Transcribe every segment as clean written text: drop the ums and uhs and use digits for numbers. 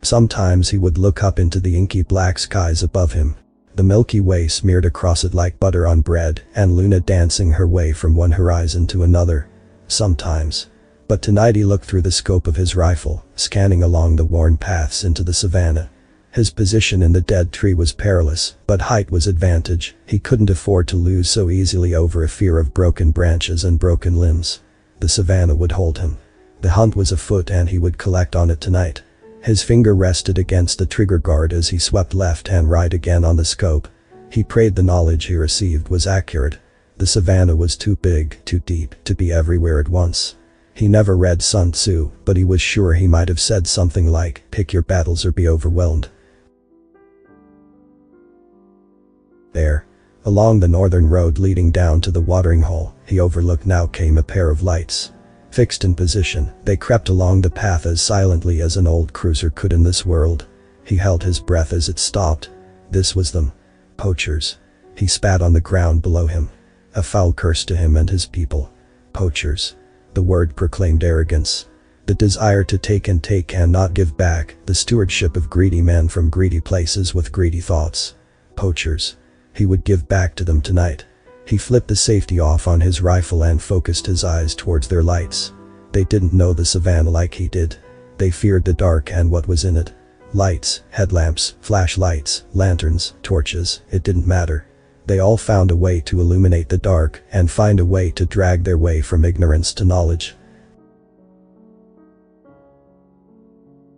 Sometimes he would look up into the inky black skies above him. The Milky Way smeared across it like butter on bread, and Luna dancing her way from one horizon to another. Sometimes. But tonight he looked through the scope of his rifle, scanning along the worn paths into the savannah. His position in the dead tree was perilous, but height was advantage. He couldn't afford to lose so easily over a fear of broken branches and broken limbs. The savannah would hold him. The hunt was afoot and he would collect on it tonight. His finger rested against the trigger guard as he swept left and right again on the scope. He prayed the knowledge he received was accurate. The savannah was too big, too deep, to be everywhere at once. He never read Sun Tzu, but he was sure he might have said something like, "Pick your battles or be overwhelmed." There, along the northern road leading down to the watering hole he overlooked now came a pair of lights. Fixed in position, they crept along the path as silently as an old cruiser could in this world. He held his breath as it stopped. This was them. Poachers. He spat on the ground below him. A foul curse to him and his people. Poachers. The word proclaimed arrogance. The desire to take and not give back, the stewardship of greedy men from greedy places with greedy thoughts. Poachers. He would give back to them tonight. He flipped the safety off on his rifle and focused his eyes towards their lights. They didn't know the savannah like he did. They feared the dark and what was in it. Lights, headlamps, flashlights, lanterns, torches, it didn't matter. They all found a way to illuminate the dark and find a way to drag their way from ignorance to knowledge.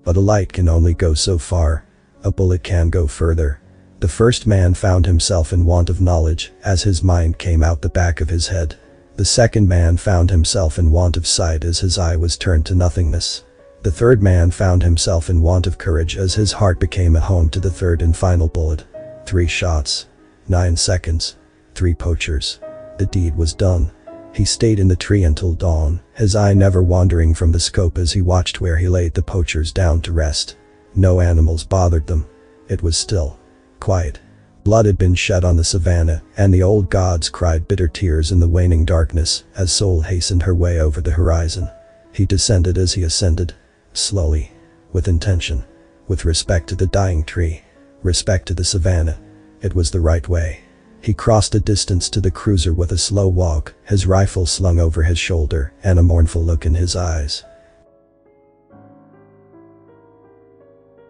But a light can only go so far. A bullet can go further. The first man found himself in want of knowledge as his mind came out the back of his head. The second man found himself in want of sight as his eye was turned to nothingness. The third man found himself in want of courage as his heart became a home to the third and final bullet. 3 shots. 9 seconds. 3 poachers. The deed was done. He stayed in the tree until dawn, his eye never wandering from the scope as he watched where he laid the poachers down to rest. No animals bothered them. It was still. Quiet. Blood had been shed on the savannah, and the old gods cried bitter tears in the waning darkness as Sol hastened her way over the horizon. He descended as he ascended. Slowly. With intention. With respect to the dying tree. Respect to the savannah. It was the right way. He crossed the distance to the cruiser with a slow walk, his rifle slung over his shoulder, and a mournful look in his eyes.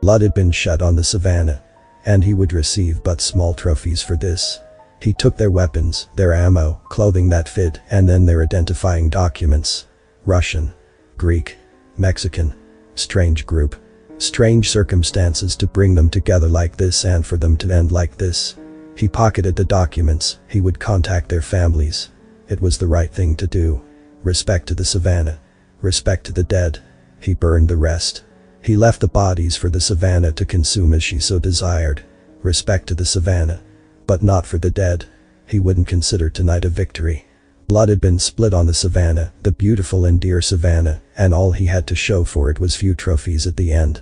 Blood had been shed on the savannah, and he would receive but small trophies for this. He took their weapons, their ammo, clothing that fit, and then their identifying documents. Russian. Greek. Mexican. Strange group. Strange circumstances to bring them together like this and for them to end like this. He pocketed the documents. He would contact their families. It was the right thing to do. Respect to the savannah. Respect to the dead. He burned the rest. He left the bodies for the savannah to consume as she so desired. Respect to the savannah. But not for the dead. He wouldn't consider tonight a victory. Blood had been split on the savannah, the beautiful and dear savannah, and all he had to show for it was few trophies at the end.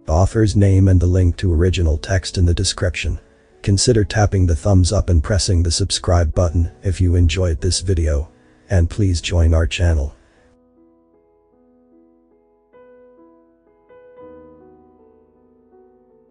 The author's name and the link to original text in the description. Consider tapping the thumbs up and pressing the subscribe button if you enjoyed this video. And please join our channel.